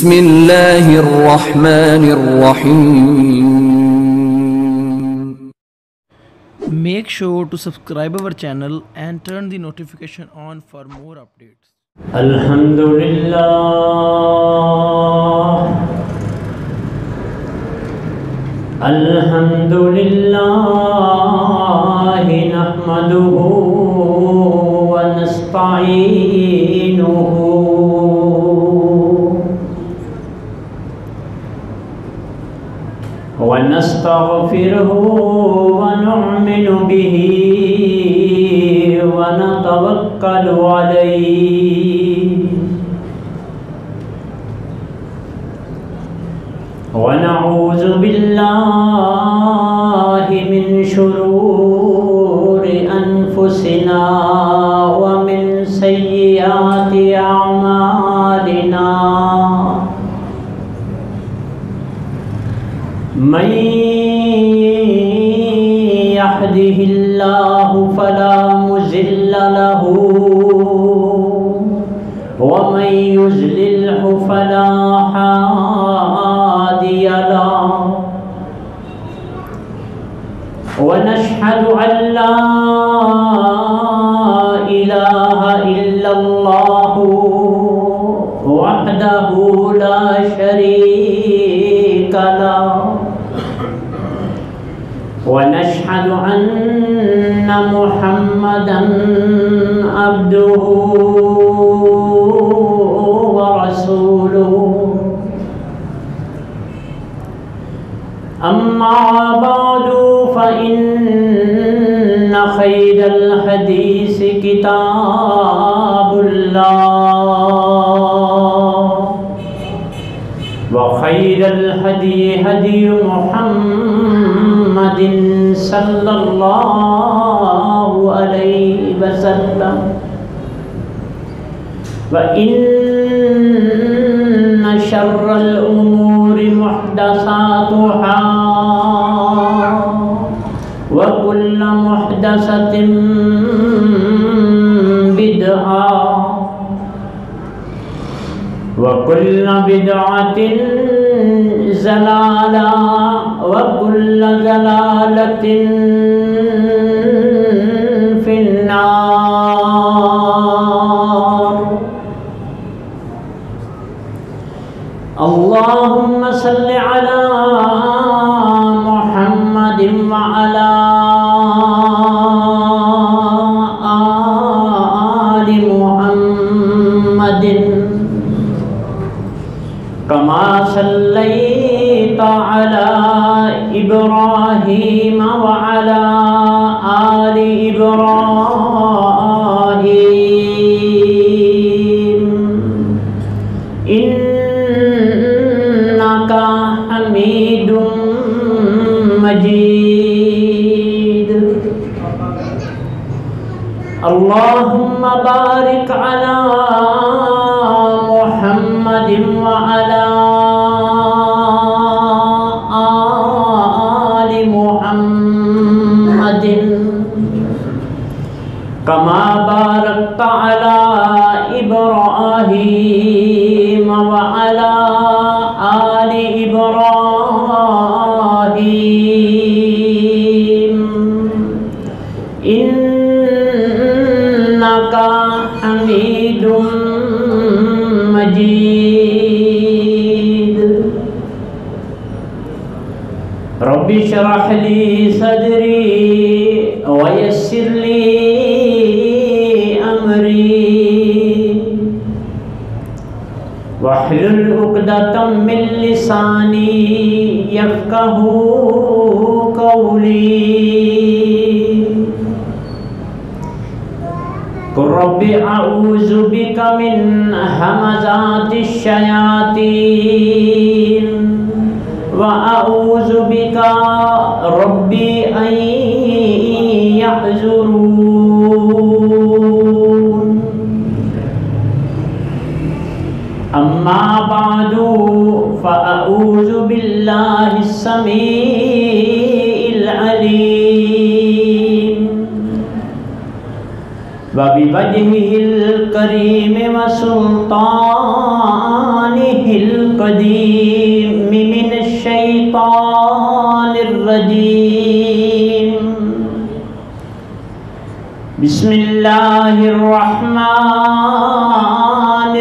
بسم اللہ الرحمن الرحیم. Make sure to subscribe our channel and turn the notification on for more updates. الحمدللہ الحمدللہ نحمده ونستعینه ونستغفره ونؤمن به ونتوكل عليه ونعوذ بالله من شرور أنفسنا ومن سيئات أعمالنا من يهده الله فلا مضل له ومن يضلله فلا هادي له ونشهد أن لا إله إلا الله وحده لا شريك له ونشهد أن محمدًا عبده ورسوله أما بعد فإن خير الحديث كتاب الله وخير الهدي هدي محمد صلى الله عليه وسلم وإن شر الأمور محدثاتها وكل محدثة بدعة وكل بدعة ضلالة وكل ضلالة في النار. اللهم صل على محمد وعلى آل محمد كما صليت على إبراهيم وعلى آل إبراهيم إنك حميد مجيد. اللهم بارك على محمد وعلى آل محمد كما باركت على إبراهيم وعلى آل إبراهيم إنك حميد مجيد. رب اشرح لي صدري ويسر لي أمري واحلل عقدة من لساني يفقهوا قولي. قل رب أعوذ بك من همزات الشياطين وأعوذ بك ربي أن يحضرون. أما بعد فأعوذ بالله السميع العليم وبوجهه الكريم وسلطانه القديم من الشيطان الرجيم. بسم الله الرحمن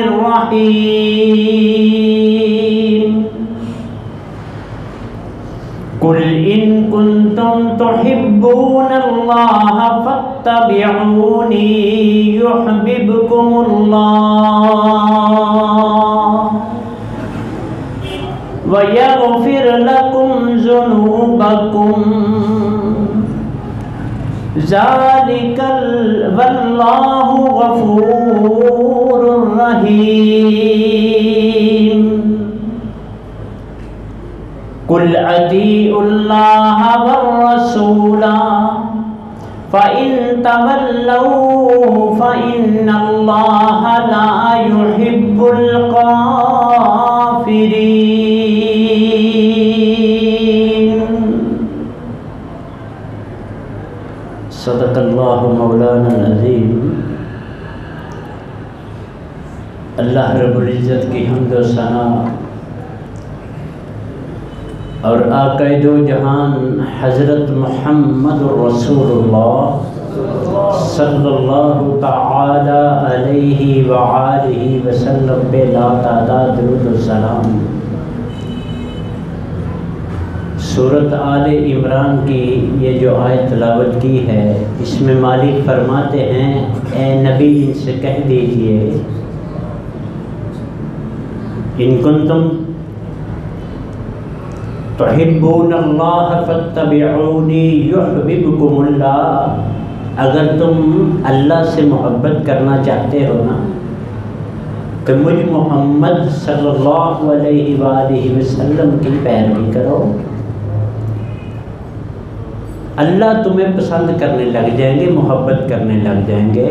الرحيم. قل إن كنتم تحبون الله فاتبعوني يحببكم الله ويغفر لكم ذنوبكم ذلك والله غفور رحيم. قل اطیعوا اللہ والرسول فإن تولوا فإن اللہ لا يحب الکافرین. صدق اللہ مولانا العظیم. اللہ رب العزت کی حمد و ثنا اور آقا دو جہان حضرت محمد رسول اللہ صلی اللہ تعالی علیہ وآلہ وسلم پہ لا تعداد درود و سلام. سورۃ آل عمران کی یہ جو آیت تلاوت کی ہے، اس میں مالک فرماتے ہیں اے نبی ان سے کہہ دیجئے ان کنتم تحبون اللہ فاتبعونی یحببکم اللہ. اگر تم اللہ سے محبت کرنا چاہتے ہو نا تو مجھ محمد صلی اللہ علیہ وآلہ وسلم کی پیروی کرو. اللہ تمہیں پسند کرنے لگ جائیں گے، محبت کرنے لگ جائیں گے.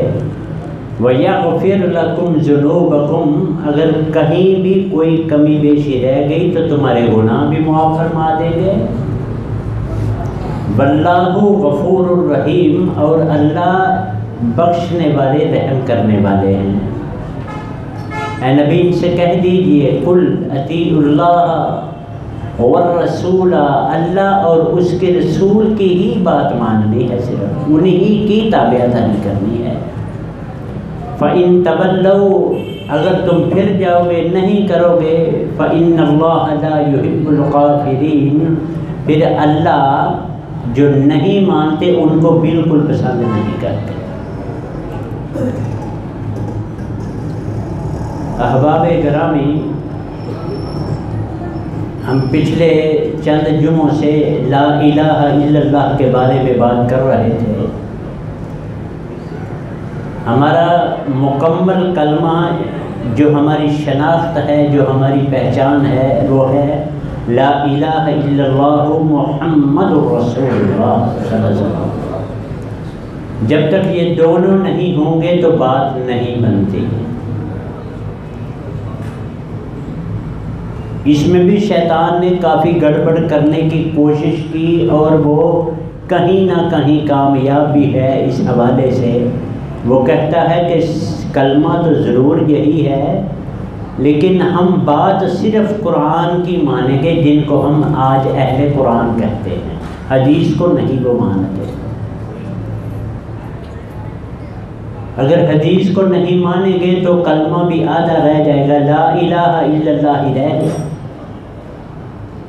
وَيَغْفِرْ لَكُمْ ذُنُوبَكُمْ. اگر کہیں بھی کوئی کمی بیشی رہ گئی تو تمہارے گناہ بھی معاف فرما دیں گے. وَاللَّهُ غَفُورٌ الرحیم. اور اللہ بخشنے والے، رحم کرنے والے ہیں. اے نبی ان سے کہہ دیجئے قُلْ اطیعوا اللَّهَ والرسول. اللہ اور اس کے رسول کی ہی بات ماننی ہے، صرف انہی کی تابعداری کرنی ہے. فَإِن تَوَلَّوْا. اگر تم پھر جاؤ گے، نہیں کرو گے، فَإِنَّ اللَّهَ لَا يُحِبُّ الْكَافِرِينَ. پھر اللہ جو نہیں مانتے ان کو بالکل پسند نہیں کرتے. احباب گرامی، ہم پچھلے چند جمعوں سے لا الہ الا اللہ کے بارے میں بات کر رہے تھے. ہمارا مکمل کلمہ جو ہماری شناخت ہے، جو ہماری پہچان ہے، وہ ہے لا الہ الا اللہ محمد رسول اللہ صلی اللہ علیہ وسلم. جب تک یہ دونوں نہیں ہوں گے تو بات نہیں بنتی. اس میں بھی شیطان نے کافی گڑبڑ کرنے کی کوشش کی اور وہ کہیں نہ کہیں کامیاب بھی ہے. اس حوالے سے وہ کہتا ہے کہ کلمہ تو ضرور یہی ہے، لیکن ہم بات صرف قرآن کی مانیں گے جن کو ہم آج اہل قرآن کہتے ہیں. حدیث کو نہیں وہ مانتے. اگر حدیث کو نہیں مانیں گے تو کلمہ بھی آدھا رہ جائے گا، لا الہ الا اللہ ہی رہ گیا.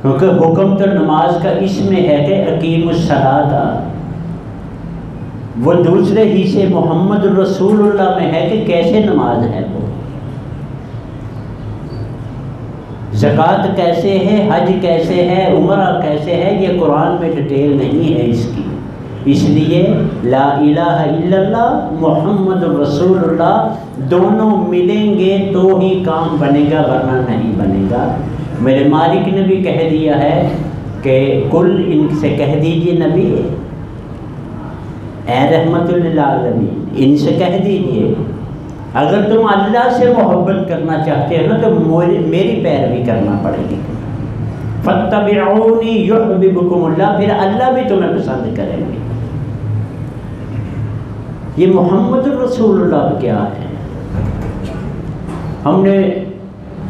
کیونکہ حکم تو نماز کا اس میں ہے کہ اقیم الصلاۃ. وہ دوسرے حصے محمد رسول اللہ میں ہے کہ کیسے نماز ہے، وہ زکوٰۃ کیسے ہے، حج کیسے ہے، عمرہ کیسے ہے، یہ قرآن میں ڈیٹیل نہیں ہے اس کی. اس لیے لا الہ الا اللہ محمد رسول اللہ دونوں ملیں گے تو ہی کام بنے گا، ورنہ نہیں بنے گا. میرے مالک نے بھی کہہ دیا ہے کہ کل ان سے کہہ دیجئے نبی اے رحمت للعالمین، ان سے کہہ دیجئے اگر تم اللہ سے محبت کرنا چاہتے ہو تو میری پیروی کرنا پڑے گی. فَاتَّبِعُونِي يُحْبِبْكُمُ اللَّهُ. پھر اللہ بھی تمہیں پسند کریں گے. یہ محمد رسول اللہ کیا ہے؟ ہم نے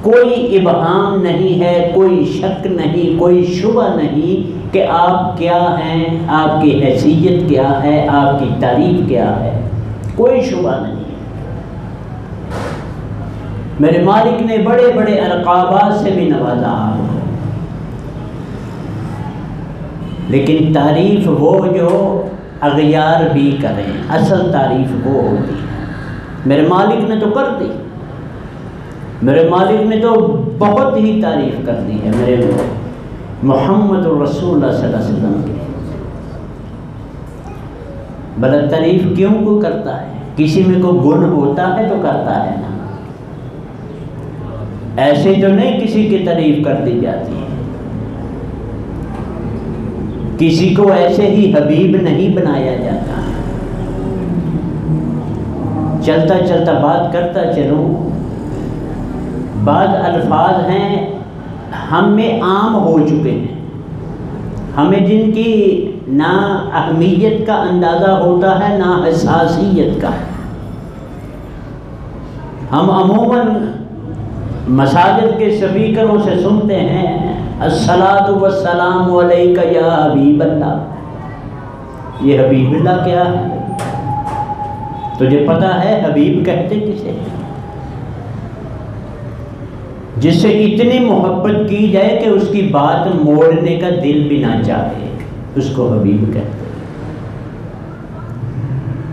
کوئی ابہام نہیں ہے، کوئی شک نہیں، کوئی شبہ نہیں کہ آپ کیا ہیں، آپ کی حیثیت کیا ہے، آپ کی تعریف کیا ہے، کوئی شبہ نہیں ہے۔ میرے مالک نے بڑے بڑے القابات سے بھی نوازا آپ کو، لیکن تعریف وہ جو اغیار بھی کریں، اصل تعریف وہ ہوتی ہے۔ میرے مالک نے تو کر دی، میرے مالک نے تو بہت ہی تعریف کر دی ہے میرے محمد رسول اللہ صلی اللہ علیہ وسلم کی۔ بھلا تعریف کیوں کو کرتا ہے؟ کسی میں کوئی گن ہوتا ہے تو کرتا ہے نا، ایسے تو نہیں کسی کی تعریف کر دی جاتی ہے۔ کسی کو ایسے ہی حبیب نہیں بنایا جاتا۔ چلتا چلتا بات کرتا چلوں، بعض الفاظ ہیں ہم میں عام ہو چکے ہیں، ہمیں جن کی نہ اہمیت کا اندازہ ہوتا ہے نہ حساسیت کا ہے۔ ہم عموماً مساجد کے اسپیکروں سے سنتے ہیں الصلاۃ والسلام علیک یا حبیب اللہ۔ یہ حبیب اللہ کیا ہے؟ تجھے پتہ ہے حبیب کہتے کسے؟ جس سے اتنی محبت کی جائے کہ اس کی بات موڑنے کا دل بھی نہ چاہے، اس کو حبیب کہتے ہیں۔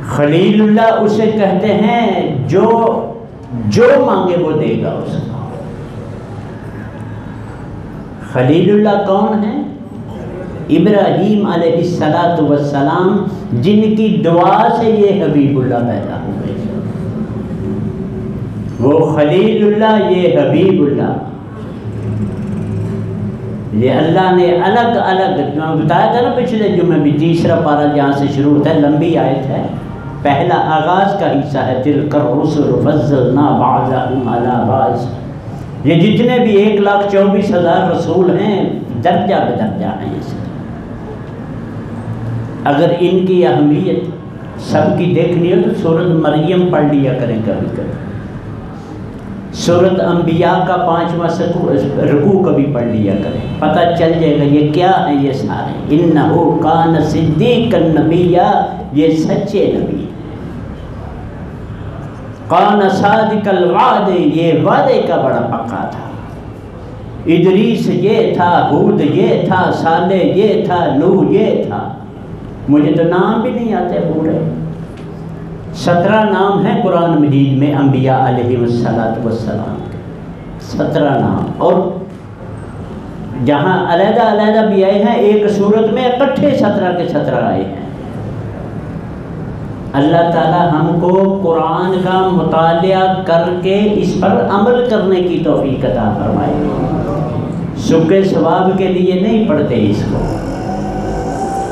خلیل اللہ اسے کہتے ہیں جو مانگے وہ دے گا اس کو۔ خلیل اللہ کون ہے؟ ابراہیم علیہ السلام، جن کی دعا سے یہ حبیب اللہ پیدا ہوئے۔ وہ خلیل اللہ، یہ حبیب اللہ، یہ اللہ نے الگ الگ، میں بتایا تھا نا پچھلے جمعے بھی، تیسرا پارہ جہاں سے شروع ہوتا ہے، لمبی آیت ہے، پہلا آغاز کا حصہ ہے تلک الرسل فضلنا بعضهم علی بعض۔ یہ جتنے بھی 1,24,000 رسول ہیں درجہ بدرجہ ہیں اس میں۔ اگر ان کی اہمیت سب کی دیکھنی ہو تو سورۃ مریم پڑھ لیا کریں کبھی کبھی، سورۃ انبیاء کا 5واں رکوع کبھی پڑھ لیا کریں، پتہ چل جائے گا یہ کیا ہے۔ یہ سارے انہ کان صدیقا نبیّا، یہ سچے نبی ہیں۔ کان صادق الوعد، یہ وعدے کا بڑا پکا تھا۔ ادریس یہ تھا، ہود یہ تھا، صالح یہ تھا، نوح یہ تھا، مجھے تو نام بھی نہیں آتے پورے۔ 17 نام ہیں قرآن مجید میں انبیاء علیہ السلام کے، 17 نام، اور جہاں علیحدہ علیحدہ بھی آئے ہیں ایک صورت میں اکٹھے 17 کے 17 آئے ہیں۔ اللہ تعالی ہم کو قرآن کا مطالعہ کر کے اس پر عمل کرنے کی توفیق عطا فرمائے۔ سکے ثواب کے لیے نہیں پڑھتے اس کو،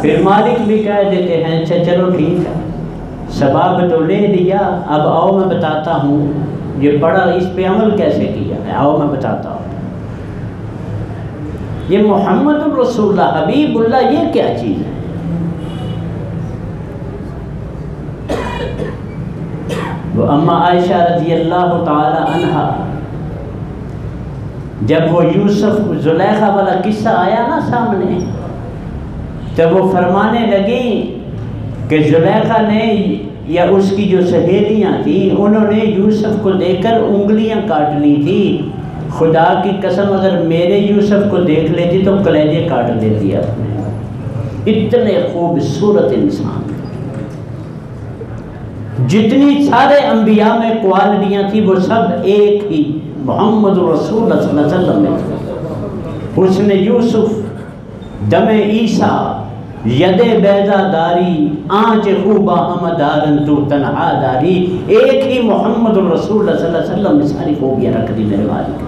پھر مالک بھی کہہ دیتے ہیں اچھا چلو ٹھیک ہے، ثواب تو لے لیا، اب آؤ میں بتاتا ہوں یہ پڑھا اس پہ عمل کیسے کیا ہے، آؤ میں بتاتا ہوں۔ یہ محمد الرسول اللہ، حبیب اللہ، یہ کیا چیز ہے؟ وہ اما عائشہ رضی اللہ تعالی عنہا، جب وہ یوسف زلیخا والا قصہ آیا نا سامنے، تو وہ فرمانے لگیں کہ زلیخا نے یا اس کی جو سہیلیاں تھیں انہوں نے یوسف کو دیکھ کر انگلیاں کاٹ لی تھی، خدا کی قسم اگر میرے یوسف کو دیکھ لیتی تو کلیجے کاٹ دیتی اپنے، اتنے خوبصورت انسان۔ جتنی سارے انبیاء میں کوالٹیاں تھیں وہ سب ایک ہی محمد رسول اللہ صلی اللہ علیہ وسلم میں تھی۔ حسن یوسف، دم عیسیٰ، ید بیضا داری، آنچ خوبہ ہم دارن تو تنہا داری، ایک ہی محمد رسول اللہ صلی اللہ علیہ وسلم نے ساری خوبیاں رکھ دی میرے والد کو،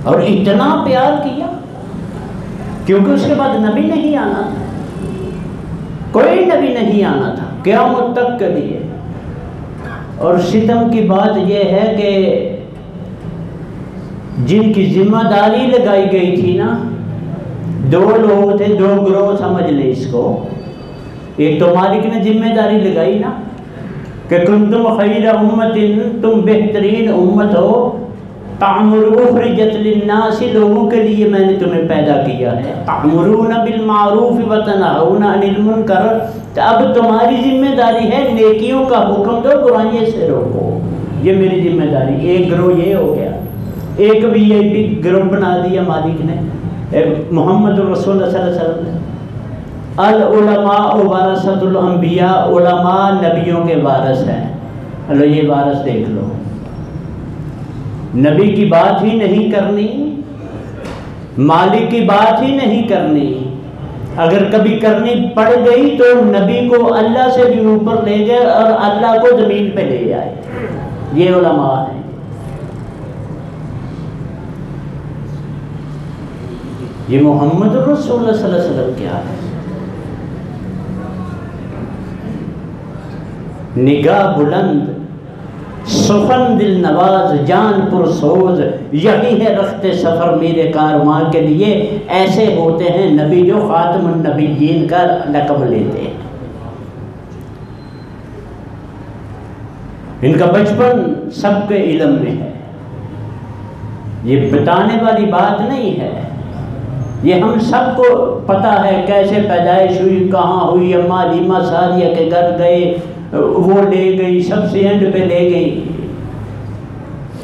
اور اتنا پیار کیا کیونکہ اس کے بعد نبی نہیں آنا تھا، کوئی نبی نہیں آنا تھا قیامت تک کے لیے۔ اور ستم کی بات یہ ہے کہ جن کی ذمہ داری لگائی گئی تھی نا، 2 لوگ تھے، 2 گروہ سمجھ لیں اس کو، ایک تو مالک نے ذمہ داری لگائی نا کہ کنتم خیر امت، تم بہترین امت ہو، تعمرون اخرجت للناس، لوگوں کے لیے میں نے تمہیں پیدا کیا ہے، تعمرون بالمعروف وتنہون عن المنکر، اب تمہاری ذمہ داری ہے نیکیوں کا حکم دو، برائیوں سے روکو، یہ میری ذمہ داری۔ ایک گروہ یہ ہو گیا، ایک وی آئی پی گروہ بنا دیا مالک نے، محمد رسول اللہ صلی اللہ علیہ وسلم نے، العلماء ورثۃ الانبیاء، علماء نبیوں کے وارث ہیں۔ اللہ یہ وارث دیکھ لو، نبی کی بات ہی نہیں کرنی، مالک کی بات ہی نہیں کرنی، اگر کبھی کرنی پڑ گئی تو نبی کو اللہ سے بھی اوپر لے گئے اور اللہ کو زمین پہ لے آئے۔ یہ علماء ہیں۔ یہ محمد رسول اللہ صلی اللہ علیہ وسلم کیا ہے؟ نگاہ بلند، سخن دل نواز، جان پرسوز، یہی ہے رخت سفر میرے کارواں کے لیے، ایسے ہوتے ہیں نبی جو خاتم النبیین کا لقب لیتے ہیں۔ ان کا بچپن سب کے علم میں ہے، یہ بتانے والی بات نہیں ہے، یہ ہم سب کو پتہ ہے کیسے پیدائش ہوئی، کہاں ہوئی، اماں حلیمہ سعدیہ کے گھر گئے، وہ لے گئی، سب سے اینڈ پہ لے گئی،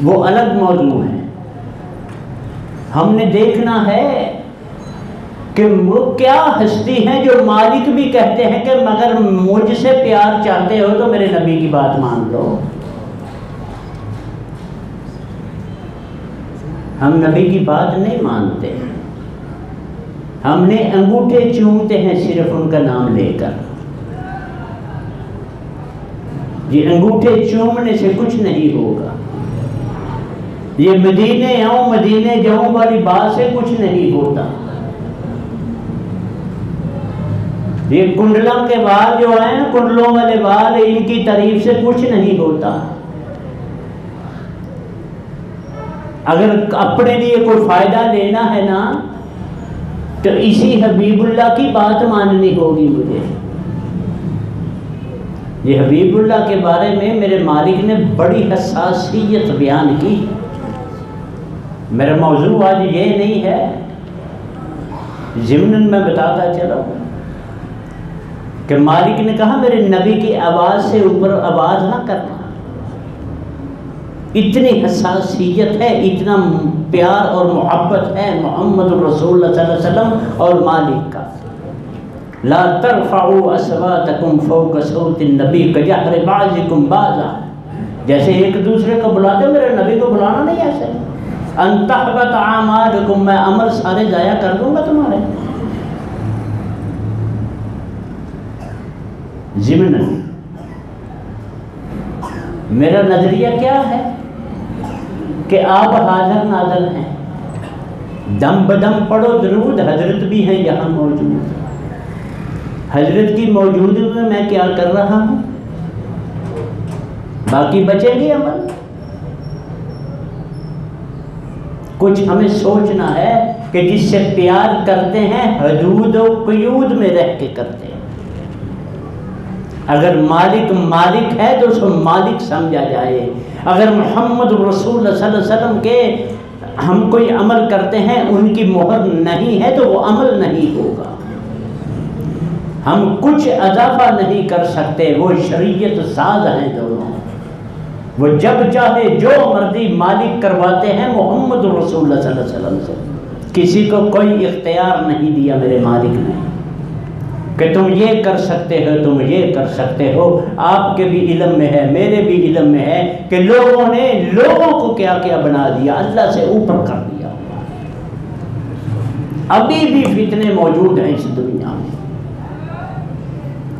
وہ الگ موضوع ہے۔ ہم نے دیکھنا ہے کہ وہ کیا ہستی ہیں جو مالک بھی کہتے ہیں کہ مگر مجھ سے پیار چاہتے ہو تو میرے نبی کی بات مان لو۔ ہم نبی کی بات نہیں مانتے، ہم نے انگوٹھے چومتے ہیں صرف ان کا نام لے کر۔ یہ انگوٹھے چومنے سے کچھ نہیں ہوگا، یہ مدینے آؤں مدینے جاؤں والی بات سے کچھ نہیں ہوتا۔ یہ کنڈلوں کے بال جو ہیں، کنڈلوں والے بال، ان کی تعریف سے کچھ نہیں ہوتا۔ اگر اپنے لیے کوئی فائدہ لینا ہے نا تو اسی حبیب اللہ کی بات ماننی ہوگی مجھے۔ یہ حبیب اللہ کے بارے میں میرے مالک نے بڑی حساسیت بیان کی۔ میرا موضوع آج یہ نہیں ہے، ضمناً میں بتاتا چلا کہ مالک نے کہا میرے نبی کی آواز سے اوپر آواز نہ کرنا۔ اتنی حساسیت ہے، اتنا پیار اور محبت ہے محمد الرسول اللہ صلی اللہ علیہ وسلم اور مالک کا۔ لا ترفعوا اصواتکم فوق صوت النبی کجہر بعضکم بعضا، جیسے ایک دوسرے کو بلاتے، میرے نبی کو بلانا نہیں ایسے۔ ان تحبط اعمالکم، میں عمل سارے ضائع کر دوں گا تمہارے۔ ضمن میرا نظریہ کیا ہے کہ آپ حاضر ناظر ہیں، دم بدم پڑھو درود، حضرت بھی ہیں یہاں موجود، حضرت کی موجودگی میں میں کیا کر رہا ہوں، باقی بچیں گے عمل۔ کچھ ہمیں سوچنا ہے کہ جس سے پیار کرتے ہیں حدود و قیود میں رہ کے کرتے ہیں۔ اگر مالک مالک ہے تو اس کو مالک سمجھا جائے، اگر محمد رسول اللہ صلی اللہ علیہ وسلم کے ہم کوئی عمل کرتے ہیں ان کی مہر نہیں ہے تو وہ عمل نہیں ہوگا۔ ہم کچھ اضافہ نہیں کر سکتے، وہ شریعت ساز ہیں دونوں، وہ جب چاہے جو مرضی مالک کرواتے ہیں محمد رسول اللہ صلی اللہ علیہ وسلم سے۔ کسی کو کوئی اختیار نہیں دیا میرے مالک نے کہ تم یہ کر سکتے ہو، تم یہ کر سکتے ہو۔ آپ کے بھی علم میں ہے، میرے بھی علم میں ہے کہ لوگوں نے لوگوں کو کیا کیا بنا دیا، اللہ سے اوپر کر دیا۔ ابھی بھی فتنے موجود ہیں اس دنیا میں،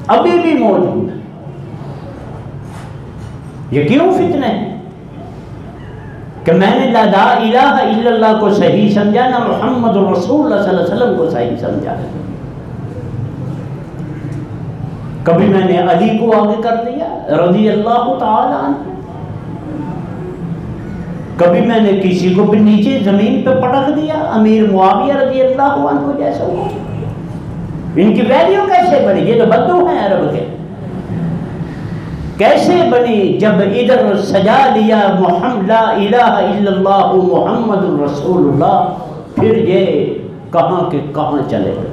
ابھی بھی موجود ہیں۔ یہ کیوں فتنے ہیں؟ کہ میں نے لا الہ الا اللہ کو صحیح سمجھا، نہ محمد رسول اللہ صلی اللہ علیہ وسلم کو صحیح سمجھا۔ کبھی میں نے علی کو آگے کر دیا رضی اللہ تعالی عنہ، کبھی میں نے کسی کو بھی نیچے زمین پہ پٹک دیا، امیر معاویہ رضی اللہ عنہ جیسا ہوا۔ ان کی ویلیو کیسے بنی؟ یہ تو بدو ہیں عرب کے. کیسے بنی؟ جب ادھر سجا لیا محمد لا الہ الا اللہ محمد رسول اللہ، پھر یہ کہاں کے کہاں چلے گئے.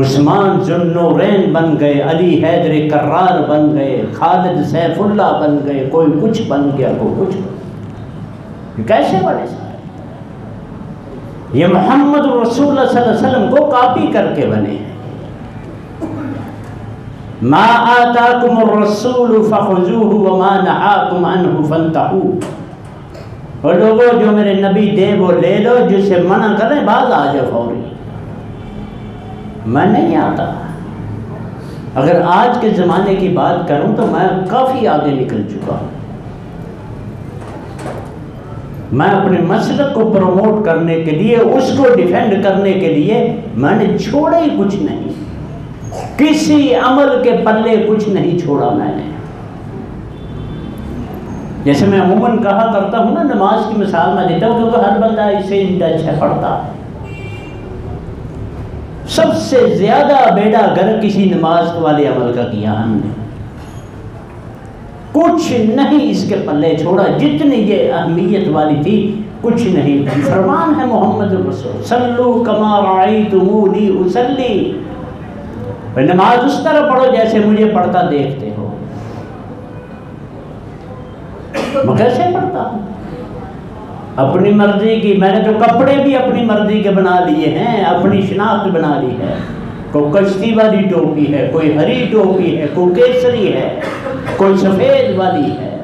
عثمان ذوالنورین بن گئے، علی حیدر کرار بن گئے، خالد سیف اللہ بن گئے، کوئی کچھ بن گیا، کوئی کچھ بن گیا. کیسے بنے سارے؟ یہ محمد رسول اللہ صلی اللہ علیہ وسلم کو کاپی کر کے بنے ہیں. ما آتاکم الرسول فخذوہ وما نہاکم عنہ فانتہوا. اور لوگوں جو میرے نبی دے وہ لے لو، جس سے منع کریں باز آ جاؤ فوری. میں نہیں آتا. اگر آج کے زمانے کی بات کروں تو میں کافی آگے نکل چکا ہوں. میں اپنے مسلک کو پروموٹ کرنے کے لیے، اس کو ڈیفینڈ کرنے کے لیے میں نے چھوڑا ہی کچھ نہیں. کسی عمل کے پلے کچھ نہیں چھوڑا میں نے. جیسے میں عموماً کہا کرتا ہوں نا، نماز کی مثال میں دیتا ہوں کیونکہ ہر بندہ اس سے ٹچ ہے، پڑھتا ہے. سب سے زیادہ بیڑا گر کسی نماز والے عمل کا کیا ہم نے. کچھ نہیں اس کے پلے چھوڑا. جتنی یہ اہمیت والی تھی کچھ نہیں. فرمان ہے محمد الرسول صلو کما رأیتمونی اصلی. نماز اس طرح پڑھو جیسے مجھے پڑھتا دیکھتے ہو. میں کیسے پڑھتا ہوں؟ اپنی مرضی کی. میں نے تو کپڑے بھی اپنی مرضی کے بنا لیے ہیں، اپنی شناخت بنا لی ہے. کوئی کشتی والی ٹوپی ہے، کوئی ہری ٹوپی ہے، کوئی کیسری ہے، کوئی سفید والی ہے.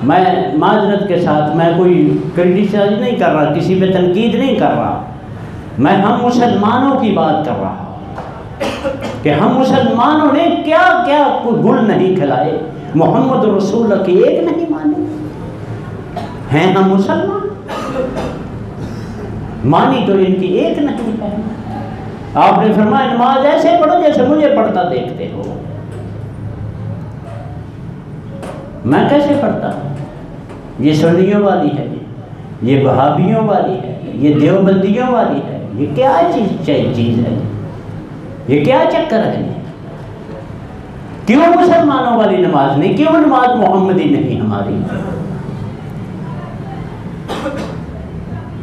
میں معذرت کے ساتھ میں کوئی کرٹیسائز نہیں کر رہا، کسی پہ تنقید نہیں کر رہا. میں ہم مسلمانوں کی بات کر رہا ہوں کہ ہم مسلمانوں نے کیا کیا کوئی گل نہیں کھلائے. محمد رسول اللہ کی ایک نہیں مانی. ہیں ہم مسلمان، مانی تو ان کی ایک نہیں ہے. آپ نے فرمایا نماز ایسے پڑھو جیسے مجھے پڑھتا دیکھتے ہو. میں کیسے پڑھتا ہوں؟ یہ سنیوں والی ہے، یہ وہابیوں والی ہے، یہ دیوبندیوں والی ہے. یہ کیا چیز ہے؟ یہ کیا چکر ہے؟ کیوں مسلمانوں والی نماز نہیں؟ کیوں نماز محمدی نہیں ہماری؟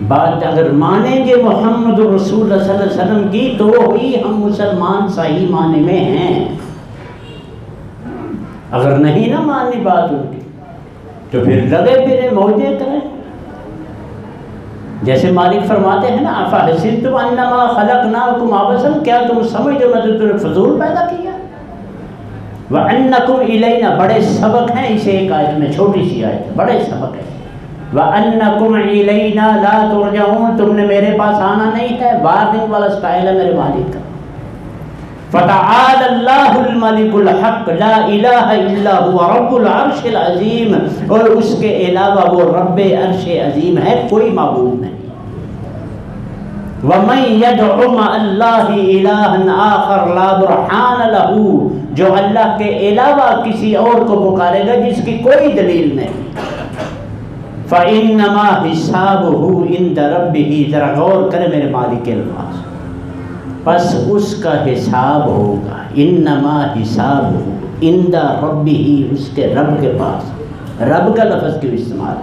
بات اگر مانیں گے محمد رسول اللہ صلی اللہ علیہ وسلم کی تو ہی ہم مسلمان صحیح معنی میں ہیں. اگر نہیں نہ ماننی بات ان کی تو پھر لگے پھرے موجے کریں. جیسے مالک فرماتے ہیں نا افحسبتم انما خلقناکم عبثا، کیا تم سمجھو میں تو تمہیں فضول پیدا کیا؟ وَأَنَّكُمْ إِلَيْنَا، بڑے سبق ہیں اس ایک آیت میں، چھوٹی سی آیت، بڑے سبق ہیں. وَأَنَّكُمْ إِلَيْنَا لَا تُرْجَعُونَ، تم نے میرے پاس آنا نہیں ہے. وارننگ والا سٹائل ہے میرے مالک کا. فَتَعَالَ اللَّهُ الْمَلِكُ الْحَقُّ لَا إِلَٰهَ إِلَّا هُوَ رَبُّ الْعَرْشِ الْعَظِيمِ، اور اس کے علاوہ وہ رب عرش عظیم ہے، کوئی معبود نہیں. وَمَن يَدْعُ مَعَ اللَّهِ إِلَٰهًا آخَرَ لَا بُرْهَانَ لَهُ، جو اللہ کے علاوہ کسی اور کو پکارے گا جس کی کوئی دلیل نہیں. فَإِنَّمَا حِسَابُهُ عِندَ رَبِّهِ، ذرا غور کرے میرے مالک کے الفاظ، پس اس کا حساب ہوگا. انما حسابه عند ربه، اس کے رب کے پاس. رب کا لفظ کیوں استعمال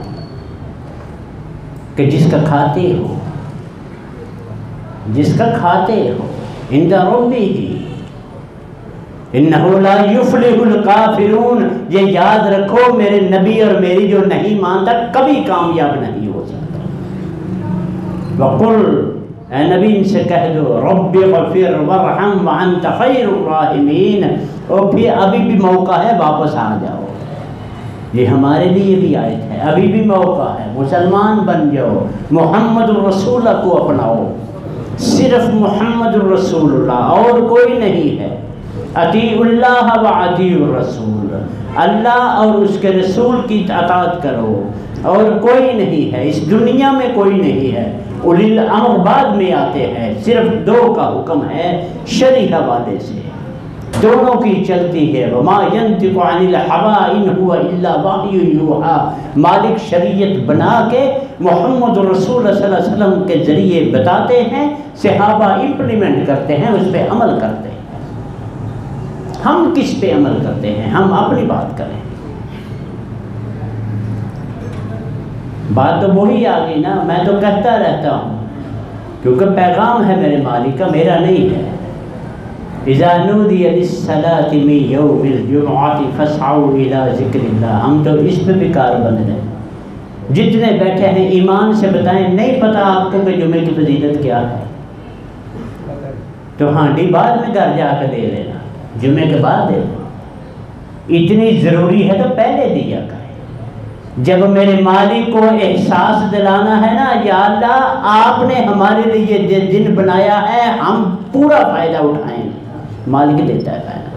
کہ جس کا کھاتے ہو، جس کا کھاتے ہو. عند ربه انه لا يفلح الكافرون، یہ یاد رکھو میرے نبی اور میری جو نہیں مانتا کبھی کامیاب نہیں ہو سکتا. وقل، اے نبی ان سے کہہ دو رب اغفر وارحم وانت خیر الراحمین. اور پھر ابھی بھی موقع ہے، واپس آ جاؤ. یہ ہمارے لیے بھی آیت ہے، ابھی بھی موقع ہے. مسلمان بن جاؤ، محمد الرسول اللہ کو اپناؤ. صرف محمد الرسول اللہ، اور کوئی نہیں ہے. اطیعوا اللہ و اطیعوا الرسول، اللہ اور اس کے رسول کی اطاعت کرو. اور کوئی نہیں ہے اس دنیا میں، کوئی نہیں ہے. اولی الامر بعد میں آتے ہیں. صرف دو کا حکم ہے شرعی حوالے سے. دونوں کی چلتی ہے. وما ينطق عن الهوى ان هو الا وحی یوحی. مالک شریعت بنا کے محمد رسول اللہ صلی اللہ علیہ وسلم کے ذریعے بتاتے ہیں، صحابہ امپلیمنٹ کرتے ہیں، اس پہ عمل کرتے ہیں. ہم کس پہ عمل کرتے ہیں؟ ہم اپنی بات کریں. بات تو وہی آ گئی نا، میں تو کہتا رہتا ہوں کیونکہ پیغام ہے میرے مالک کا، میرا نہیں ہے. اذا نودی للصلاۃ من یوم الجمعۃ فاسعوا الی ذکر اللہ. ہم تو اس پہ بھی کار بن رہے ہیں. جتنے بیٹھے ہیں ایمان سے بتائیں، نہیں پتہ آپ کو کہ جمعے کی فضیلت کیا ہے؟ تو ہانڈی بعد میں گھر جا کے دے لینا، جمعے کے بعد دے لینا. اتنی ضروری ہے تو پہلے دیا کریں. جب میرے مالک کو احساس دلانا ہے نا، یا اللہ آپ نے ہمارے لیے یہ دن بنایا ہے، ہم پورا فائدہ اٹھائیں گے. مالک دیتا ہے فائدہ.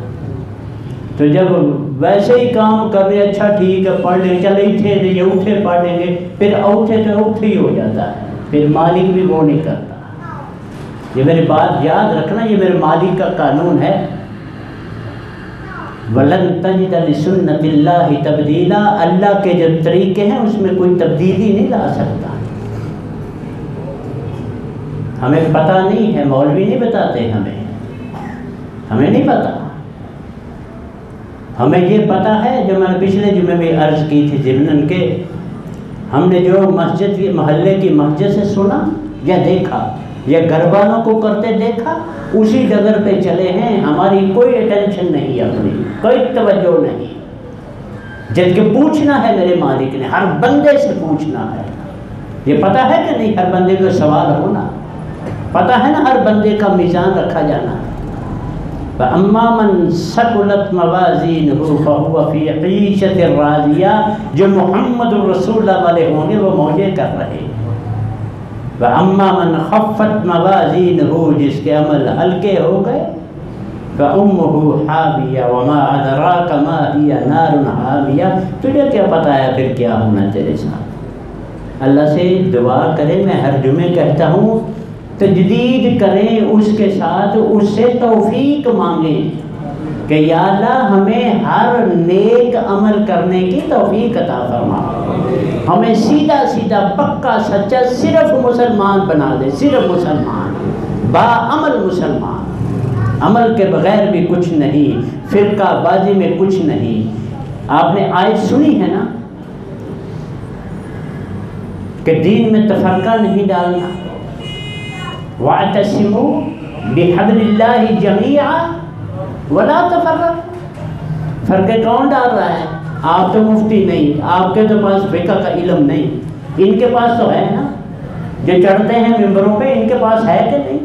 تو جب ویسے ہی کام کر رہے، اچھا ٹھیک ہے پڑھ لیں، چلے اٹھے یہ اٹھے پڑھ لیں گے، پھر اٹھے تو اٹھے ہی ہو جاتا ہے. پھر مالک بھی وہ نہیں کرتا. یہ میری بات یاد رکھنا، یہ میرے مالک کا قانون ہے. وَلَن تَجِدَ لِسُنَّتِ اللَّهِ تَبْدِيلًا. اللہ کے جو طریقے ہیں اس میں کوئی تبدیلی نہیں لا سکتا. ہمیں پتہ نہیں ہے، مولوی نہیں بتاتے ہمیں نہیں پتہ. ہمیں یہ پتہ ہے جو میں نے پچھلے جمعے میں عرض کی تھی ضمناً کہ ہم نے جو مسجد کی محلے کی مسجد سے سنا یا دیکھا یا گھر والوں کو کرتے دیکھا، اسی ڈگر پہ چلے ہیں. ہماری کوئی اٹینشن نہیں، اپنی کوئی توجہ نہیں. جبکہ پوچھنا ہے میرے مالک نے، ہر بندے سے پوچھنا ہے. یہ پتہ ہے کہ نہیں؟ ہر بندے کو سوال ہونا پتہ ہے نا، ہر بندے کا میزان رکھا جانا. فَأَمَّا مَنْ ثَقُلَتْ مَوَازِينُهُ فَهُوَ فِي عِيشَةٍ رَاضِيَةٍ. جو محمد الرسول اللہ والے ہوں گے وہ موجے کر رہے. وَأَمَّا مَنْ خَفَّتْ مَوَازِينُهُ. جس کے عمل ہلکے ہو گئے، فَأُمُّهُ حَاوِيَةٌ وَمَا أَدْرَاكَ مَا هِيَ نَارٌ حَامِيَةٌ. تجھے کیا پتہ ہے پھر کیا ہونا تیرے ساتھ؟ اللہ سے دعا کریں. میں ہر جمعے کہتا ہوں تجدید کریں اس کے ساتھ، اس سے توفیق مانگیں کہ یا اللہ ہمیں ہر نیک عمل کرنے کی توفیق عطا فرما. ہمیں سیدھا سیدھا پکا سچا صرف مسلمان بنا دے. صرف مسلمان، با عمل مسلمان. عمل کے بغیر بھی کچھ نہیں، فرقہ بازی میں کچھ نہیں. آپ نے آیت سنی ہے نا کہ دین میں تفرقہ نہیں ڈالنا. وَاعْتَصِمُوا بِحَبْلِ اللَّهِ جَمِيعًا وَلَا تَفَرَّقُوا. فرقے کون ڈال رہا ہے؟ آپ تو مفتی نہیں، آپ کے تو پاس فقہ کا علم نہیں. ان کے پاس تو ہے نا، جو چڑھتے ہیں ممبروں پہ، ان کے پاس ہے کہ نہیں؟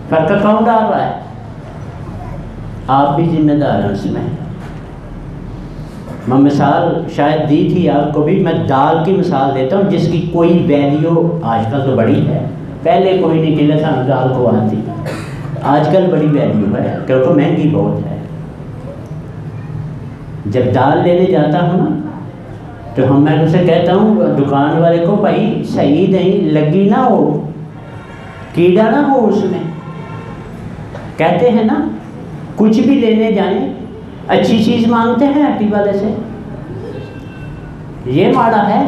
فرقہ کون ڈال رہا ہے؟ آپ بھی ذمہ دار ہیں اس میں. میں مثال شاید دی تھی آپ کو بھی، میں دال کی مثال دیتا ہوں جس کی کوئی ویلیو آج کل تو بڑی ہے. پہلے کوئی نہیں کہتا تھا دال کو آتی، آج کل بڑی ویلیو ہے کیونکہ مہنگی بہت ہے. جب دال لینے جاتا ہوں نا تو میں اسے کہتا ہوں دکان والے کو، بھائی صحیح نہیں لگی نہ ہو، کیڑا نہ ہو اس میں. کہتے ہیں نا کچھ بھی لینے جائیں اچھی چیز مانگتے ہیں ہٹی والے سے. یہ ماڑا ہے،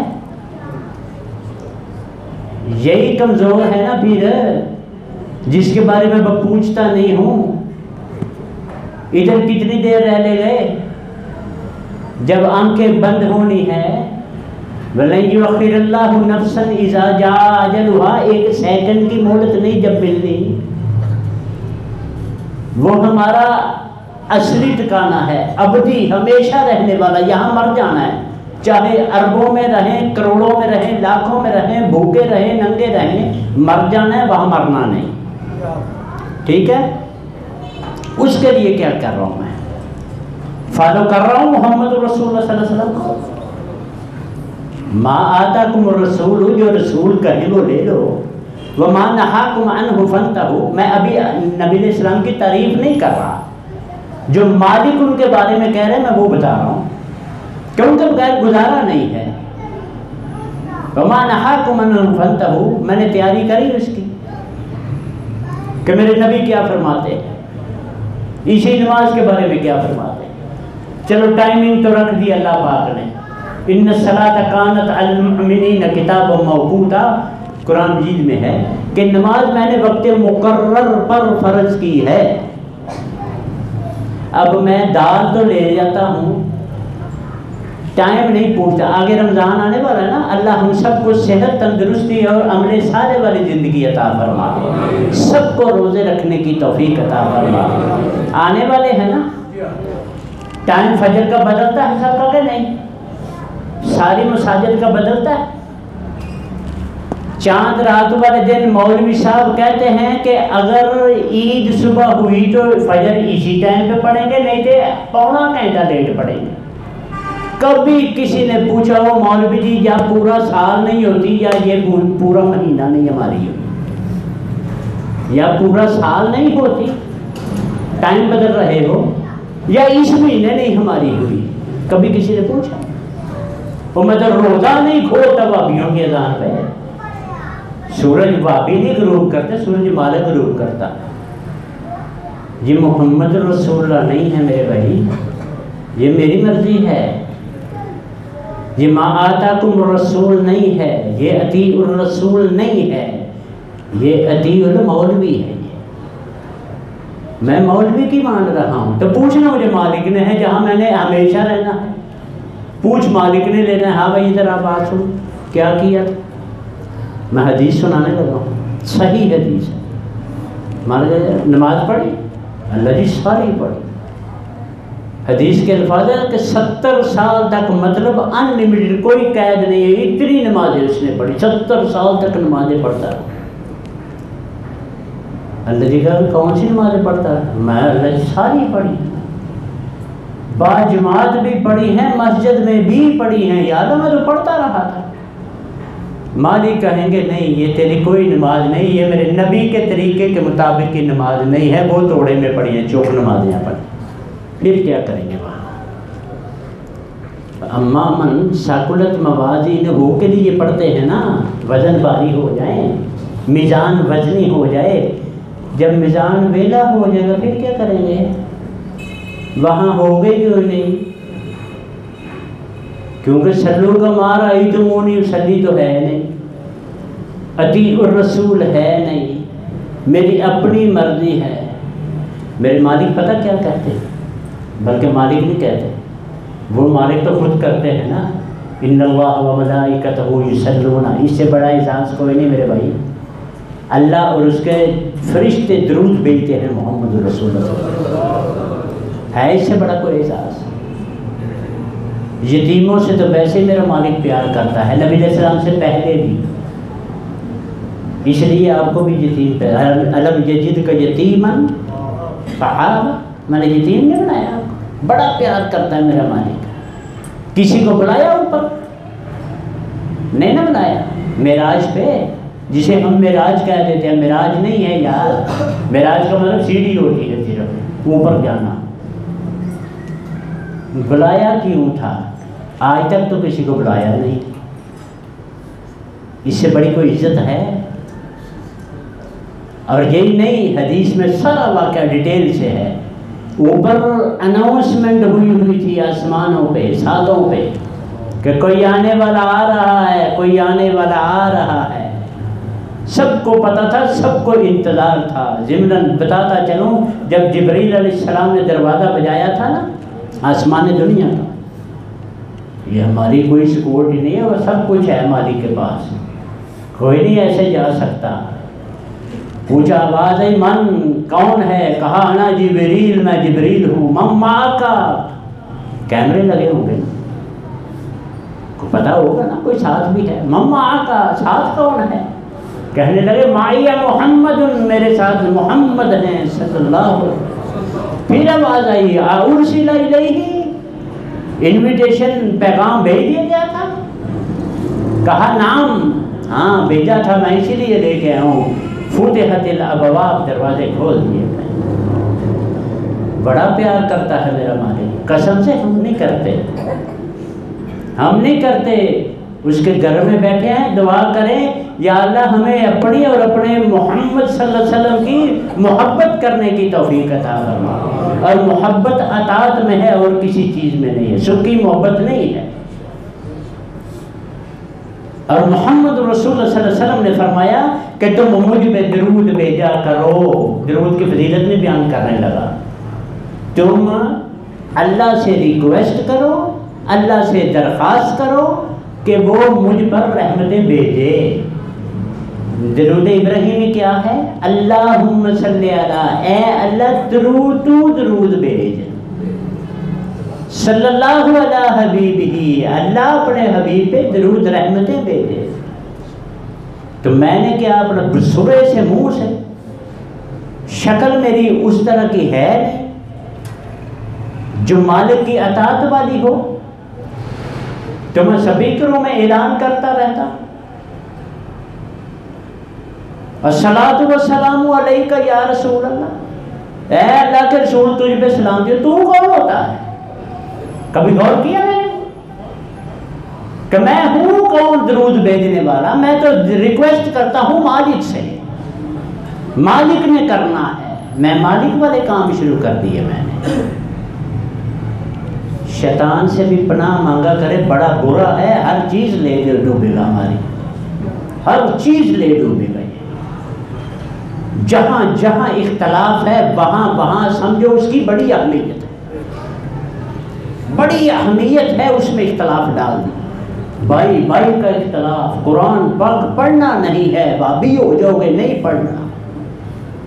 یہی کمزور ہے نا پھر، جس کے بارے میں میں پوچھتا نہیں ہوں. ادھر کتنی دیر رہ لے گئے؟ جب آنکھیں بند ہونی ہے، وَلَن يُؤَخِّرَ اللَّهُ نَفْسًا إِذَا جَاءَ أَجَلُهَا. ایک سیکنڈ کی مہلت نہیں جب ملنی. وہ ہمارا اصلی ٹھکانہ ہے، ابدی، ہمیشہ رہنے والا. یہاں مر جانا ہے، چاہے اربوں میں رہیں، کروڑوں میں رہیں، لاکھوں میں رہیں، بھوکے رہیں، ننگے رہیں، مر جانا ہے، وہاں مرنا نہیں. ٹھیک ہے؟ اس کے لیے کیا کر رہا ہوں؟ میں فالو کر رہا ہوں محمد رسول اللہ صلی اللہ علیہ وسلم کو. ما آتاکم الرسول، جو رسول کہیں وہ لے لو. وما نہاکم عنہ فانتہوا. میں ابھی نبی علیہ السلام کی تعریف نہیں کر رہا، جو مالک ان کے بارے میں کہہ رہے ہیں میں وہ بتا رہا ہوں کہ ان کے بغیر گزارا نہیں ہے. وما نہاکم عنہ فانتہوا. میں نے تیاری کری اس کی کہ میرے نبی کیا فرماتے ہیں. اسی نماز کے بارے میں کیا فرماتے ہیں؟ چلو ٹائمنگ تو رکھ دی اللہ پاک نے، ان الصلاۃ کانت علی المؤمنین کتابا موقوتا، قرآن مجید میں ہے کہ نماز میں نے وقت مقرر پر فرض کی ہے۔ اب میں دال تو لے جاتا ہوں، ٹائم نہیں پوچھتا۔ آگے رمضان آنے والا ہے نا، اللہ ہم سب کو صحت، تندرستی اور عمل صالح والی زندگی عطا فرما، سب کو روزے رکھنے کی توفیق عطا فرما۔ آنے والے ہیں نا، ٹائم فجر کا بدلتا ہے سب کا کہ نہیں؟ ساری مساجد کا بدلتا ہے۔ چاند رات والے دن مولوی صاحب کہتے ہیں کہ اگر عید صبح ہوئی تو فجر اسی ٹائم پہ پڑھیں گے، نہیں تو پونا گھنٹہ لیٹ پڑھیں گے۔ کبھی کسی نے پوچھا ہو مولوی جی یا پورا سال نہیں ہوتی، یا یہ پورا مہینہ نہیں ہماری ہوتی، یا پورا سال نہیں ہوتی، ٹائم بدل رہے ہو، یا اس مہینے نہیں ہماری ہوئی، کبھی کسی نے پوچھا؟ وہ مطلب روزہ نہیں کھولتا وابیوں کی اذان پہ، سورج وابی نہیں غروب کرتے، سورج مالک غروب کرتا۔ یہ محمد رسول اللہ نہیں ہے میرے بھائی، یہ میری مرضی ہے، یہ ما آتاکم الرسول نہیں ہے، یہ اطیع الرسول نہیں ہے، یہ اطیع المولوی ہے۔ میں مولوی کی مان رہا ہوں تو پوچھنا مجھے مالک نے ہے جہاں میں نے ہمیشہ رہنا ہے، پوچھ مالک نے لینا ہے۔ ہاں بھائی ادھر آپ بات سن، کیا کیا؟ میں حدیث سنانے لگا ہوں، صحیح حدیث ہے۔ مالک نماز پڑھی، اللہ جی ساری پڑھی۔ حدیث کے الفاظ ہیں کہ 70 سال تک، مطلب انلمیٹڈ، کوئی قید نہیں ہے، اتنی نمازیں اس نے پڑھی، 70 سال تک نمازیں پڑھتا ہے۔ اللہ جی کہا کون سی نمازیں پڑھتا ہے؟ میں اللہ جی ساری پڑھی، با جماعت بھی پڑھی ہیں، مسجد میں بھی پڑھی ہیں، یاد ہے میں تو پڑھتا رہا تھا۔ مالک کہیں گے نہیں یہ تیری کوئی نماز نہیں، یہ میرے نبی کے طریقے کے مطابق کی نماز نہیں ہے، وہ توڑے میں پڑھی ہیں، چوک نمازیں پڑھی۔ پھر کیا کریں گے وہاں؟ اما من ثقلت موازینہ کے لیے پڑھتے ہیں نا، وزن بھاری ہو جائیں، میزان وزنی ہو جائے۔ جب میزان ویلا ہو جائے گا پھر کیا کریں گے؟ وہاں ہو گئے کیوں نہیں؟ کیونکہ سلو کا مارا ہی تو وہ نہیں، سلی تو ہے نہیں، اطیع الرسول ہے نہیں، میری اپنی مرضی ہے۔ میرے مالک پتہ کیا کہتے ہیں؟ بلکہ مالک نہیں کہتے، وہ مالک تو خود کرتے ہیں نا، ان اللہ و ملائکتہ یصلون، اس سے بڑا احساس کوئی نہیں میرے بھائی۔ اللہ اور اس کے فرشتے درود بھیجتے ہیں محمد رسول اللہ، ہے اس سے بڑا کوئی احساس؟ یتیموں سے تو ویسے میرا مالک پیار کرتا ہے، نبی علیہ السلام سے پہلے بھی، اس لیے آپ کو بھی یتیم پہ الم یجد کا یتیمن فآویٰ، میں نے یتیم نہیں بنایا، بڑا پیار کرتا ہے میرا مالک۔ کسی کو بلایا اوپر؟ نہیں نہ بلایا۔ معراج پہ، جسے ہم معراج کہہ دیتے ہیں، معراج نہیں ہے یار، معراج کا مطلب سیڑھی ہوتی ہے صرف اوپر جانا۔ بلایا کیوں تھا؟ آج تک تو کسی کو بلایا نہیں، اس سے بڑی کوئی عزت ہے؟ اور یہی نہیں، حدیث میں سارا واقعہ ڈیٹیل سے ہے۔ اوپر اناؤنسمنٹ ہوئی تھی آسمانوں پہ، ساتوں پہ، کہ کوئی آنے والا آ رہا ہے، کوئی آنے والا آ رہا ہے۔ سب کو پتہ تھا، سب کو انتظار تھا۔ ضمناً بتاتا چلوں، جب جبریل علیہ السلام نے دروازہ بجایا تھا نا آسمان دنیا کا، یہ ہماری کوئی سیکورٹی نہیں ہے، وہ سب کچھ ہے مالک کے پاس، کوئی نہیں ایسے جا سکتا۔ پوچھا آواز ہے من کون ہے؟ کہا انا جبریل، میں جبریل ہوں۔ من معک، کیمرے لگے ہوں گے نا، کو پتا ہوگا نا کوئی ساتھ بھی ہے۔ من معک، ساتھ کون ہے؟ کہنے لگے معی محمد، میرے ساتھ محمد ہیں صلی اللہ علیہ وسلم۔ پھر آواز آئی ارسل الیہ، انویٹیشن پیغام بھیج دیا گیا تھا؟ کہا نام، ہاں بھیجا تھا، میں اسی لیے لے کے آیا ہوں۔ فتحت الابواب، دروازے کھول دیے گئے۔ بڑا پیار کرتا ہے میرا مالک، قسم سے ہم نہیں کرتے، ہم نہیں کرتے۔ اس کے گھر میں بیٹھے ہیں، دعا کریں یا اللہ ہمیں اپنی اور اپنے محمد صلی اللہ علیہ وسلم کی محبت کرنے کی توفیق عطا فرما۔ اور محبت اطاعت میں ہے اور کسی چیز میں نہیں ہے، سکی محبت نہیں ہے۔ اور محمد رسول اللہ صلی اللہ علیہ وسلم نے فرمایا کہ تم مجھ پہ درود بھیجا کرو، درود کی فضیلت میں بیان کرنے لگا۔ تم اللہ سے ریکویسٹ کرو، اللہ سے درخواست کرو کہ وہ مجھ پر رحمتیں بھیجے۔ درود ابراہیمی کیا ہے؟ اللہم صلی علی، اے اللہ تو درود بھیج، صلی اللہ علی حبیبہ، اللہ اپنے حبیب پہ درود رحمتیں بھیجے۔ تو میں نے کیا اپنا سرے سے منہ سے، شکل میری اس طرح کی ہے نہیں جو مالک کی اطاعت والی ہو، تو میں سپیکروں میں اعلان کرتا رہتا الصلاۃ والسلام علیک یا رسول اللہ، اے اللہ کے رسول تجھ پہ سلام دے۔ تو کون ہوتا ہے؟ کبھی غور کیا میں نے کہ میں ہوں کون درود بھیجنے والا؟ میں تو ریکویسٹ کرتا ہوں مالک سے، مالک نے کرنا ہے، میں مالک والے کام شروع کر دیے میں نے۔ شیطان سے بھی پناہ مانگا کرے، بڑا برا ہے، ہر چیز لے ڈوبے گا، ہماری ہر چیز لے ڈوبے گا۔ جہاں جہاں اختلاف ہے وہاں وہاں سمجھو اس کی بڑی اہمیت ہے، بڑی اہمیت ہے اس میں اختلاف ڈال دی۔ بھائی بھائی کا اختلاف، قرآن پاک پڑھنا نہیں ہے، بابی ہو جاؤ گے نہیں پڑھنا،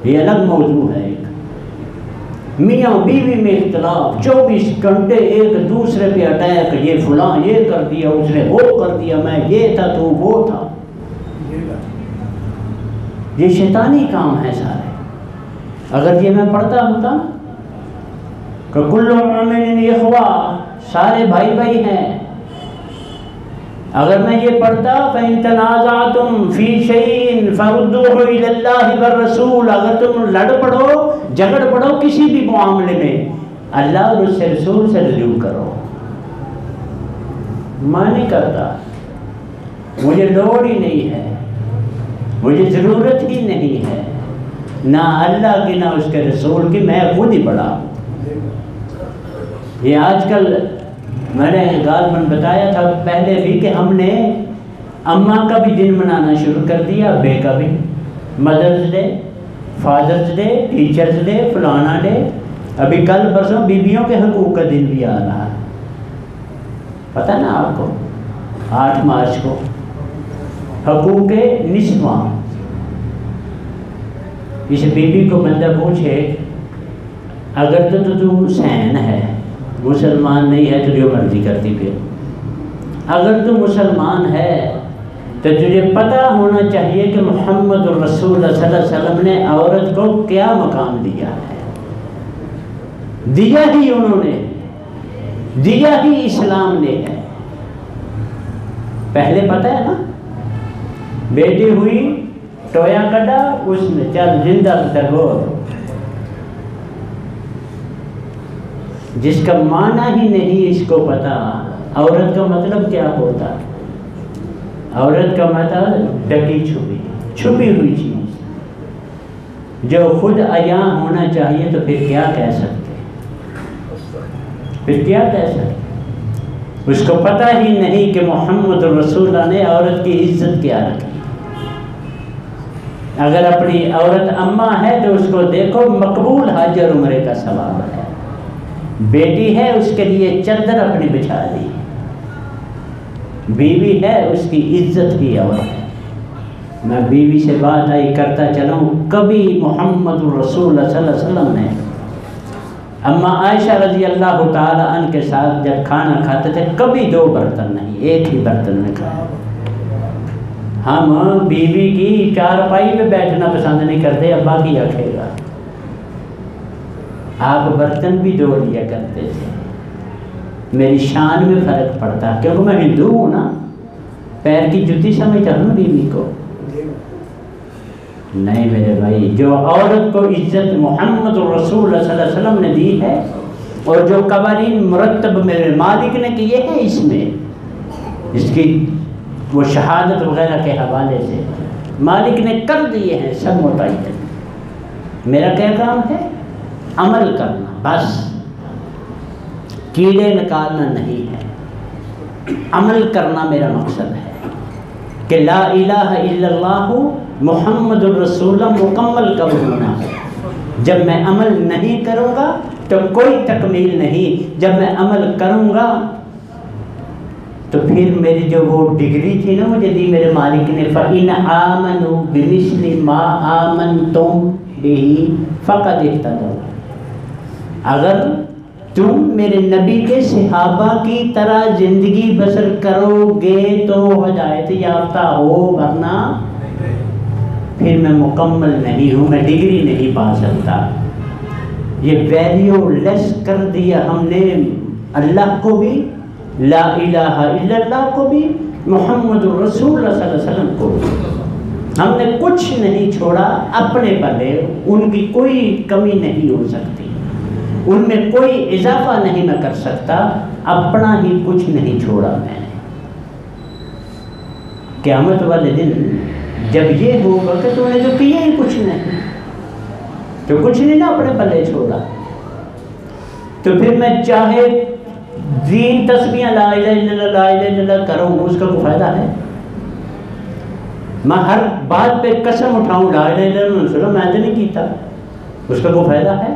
یہ الگ موضوع ہے۔ ایک میاں بیوی میں اختلاف، 24 گھنٹے ایک دوسرے پہ اٹیک، یہ فلاں یہ کر دیا، اس نے وہ کر دیا، میں یہ تھا تو وہ تھا، یہ شیطانی کام ہے سارے۔ اگر یہ میں پڑھتا ہوتا کہ کل مومن اخوہ، سارے بھائی بھائی ہیں، اگر میں یہ پڑھتا فَإِن تَنَازَعْتُمْ فِي شَيْءٍ فَرُدُّوهُ إِلَى اللَّهِ وَالرَّسُولِ، اگر تم لڑ پڑو جھگڑ پڑو کسی بھی معاملے میں، اللہ اور اس سے رسول سے رجوع کرو۔ میں نہیں کرتا، مجھے لوڑ ہی نہیں ہے، مجھے ضرورت ہی نہیں ہے، نہ اللہ کی نہ اس کے رسول کی، میں خود ہی بڑا ہوں۔ یہ آج کل میں نے غالباً بتایا تھا پہلے بھی کہ ہم نے اماں کا بھی دن منانا شروع کر دیا، ابے کا بھی، mothers day, fathers day, teachers day, فلانا ڈے، ابھی کل پرسوں بیویوں کے حقوق کا دن بھی آ رہا ہے، پتہ نا آپ کو، 8 مارچ کو حقوق نسواں۔ اس بیوی کو بندہ پوچھے اگر تو سین ہے، مسلمان نہیں ہے تو جو مرضی کرتی پھر، اگر تو مسلمان ہے تو تجھے پتہ ہونا چاہیے کہ محمد الرسول اللہ صلی اللہ علیہ وسلم نے عورت کو کیا مقام دیا ہے، دیا ہی انہوں نے، دیا ہی اسلام نے ہے۔ پہلے پتہ ہے نا، بیٹی ہوئی ٹویا کڈا اس میں چل زندہ تگور، جس کا معنی ہی نہیں اس کو پتا عورت کا مطلب کیا ہوتا۔ عورت کا مطلب ڈکی چھپی ہوئی چیز، جو خود عیاں ہونا چاہیے تو پھر کیا کہہ سکتے، پھر کیا کہہ سکتے، اس کو پتہ ہی نہیں کہ محمد رسول اللہ نے عورت کی عزت کیا رکھی۔ اگر اپنی عورت اماں ہے تو اس کو دیکھو مقبول حج اور عمرے کا ثواب ہے، بیٹی ہے اس کے لیے چادر اپنی بچھا دی، بیوی ہے اس کی عزت کی عورت ہے۔ میں بیوی سے بات آئی کرتا چلوں، کبھی محمد الرسول اللہ صلی اللہ علیہ وسلم نے اما عائشہ رضی اللہ تعالی عنہ کے ساتھ جب کھانا کھاتے تھے کبھی 2 برتن نہیں، ایک ہی برتن میں کھایا۔ ہم بیوی کی چارپائی پہ بیٹھنا پسند نہیں کرتے، ابا کیا کھے گا، آپ برتن بھی 2 لیا کرتے تھے۔ میری شان میں فرق پڑتا کیونکہ میں ہندو ہوں نا، پیر کی جوتی سمجھتا ہوں بیوی کو، نہیں میرے بھائی، جو عورت کو عزت محمد رسول اللہ صلی اللہ علیہ وسلم نے دی ہے اور جو قوانین مرتب میرے مالک نے کیے ہیں، اس میں اس کی وہ شہادت وغیرہ کے حوالے سے مالک نے کر دیے ہیں سب متعین. میرا کیا کام ہے؟ عمل کرنا، بس کیڑے نکالنا نہیں ہے، عمل کرنا میرا مقصد ہے کہ لا الہ الا اللہ محمد الرسول اللہ مکمل کب ہونا ہے. جب میں عمل نہیں کروں گا تو کوئی تکمیل نہیں. جب میں عمل کروں گا تو پھر میری جو وہ ڈگری تھی نا مجھے دی میرے مالک نے، فَإِنْ آمَنُوا بِمِثْلِ مَا آمَنْتُمْ بِهِ فَقَدْ اهْتَدَوْا. اگر تم میرے نبی کے صحابہ کی طرح زندگی بسر کرو گے تو ہدایت یافتہ ہو، ورنہ پھر میں مکمل نہیں ہوں، میں ڈگری نہیں پا سکتا. یہ ویلیو لیس کر دیا ہم نے اللہ کو بھی، لا الہ الا اللہ کو بھی، محمد الرسول اللہ صلی اللہ علیہ وسلم کو بھی. ہم نے کچھ نہیں چھوڑا اپنے پلے، ان کی کوئی کمی نہیں ہو سکتی، ان میں کوئی اضافہ نہیں میں کر سکتا، اپنا ہی کچھ نہیں چھوڑا میں نے. قیامت والے دن جب یہ ہوگا کہ تم نے جو کیا ہی کچھ نہیں، تو کچھ نہیں نا اپنے پلے چھوڑا، تو پھر میں چاہے دین تسبیح لا الہ الا اللہ لا الہ الا اللہ کروں اس کا کوئی فائدہ ہے؟ میں ہر بات پہ قسم اٹھاؤں لا الہ الا اللہ میں تو نہیں کیتا، اس کا کوئی فائدہ ہے؟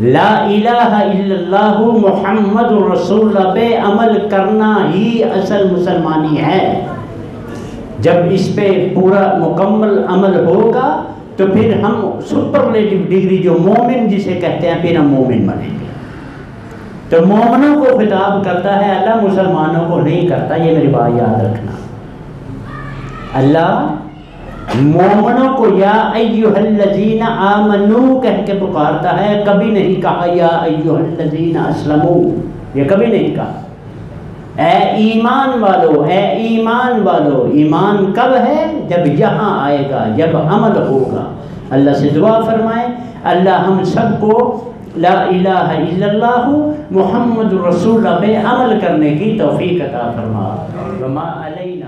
لا الہ الا اللہ محمد رسول اللہ پہ عمل کرنا ہی اصل مسلمانی ہے. جب اس پہ پورا مکمل عمل ہوگا تو پھر ہم سپرلیٹو ڈگری جو مومن جسے کہتے ہیں پھر ہم مومن بنیں گے. تو مومنوں کو خطاب کرتا ہے اللہ، مسلمانوں کو نہیں کرتا. یہ میری بات یاد رکھنا. اللہ مومنوں کو یا ایھا الذین آمنو کہہ کے پکارتا ہے، کبھی نہیں کہا یا ایھا الذین اسلموا، یہ کبھی نہیں کہا. اے ایمان والو، اے ایمان والو. ایمان کب ہے؟ جب یہاں آئے گا، جب عمل ہوگا. اللہ سے دعا فرمائیں اللہ ہم سب کو لا الہ الا اللہ محمد رسول اللہ پہ عمل کرنے کی توفیق عطا فرما. وما علینا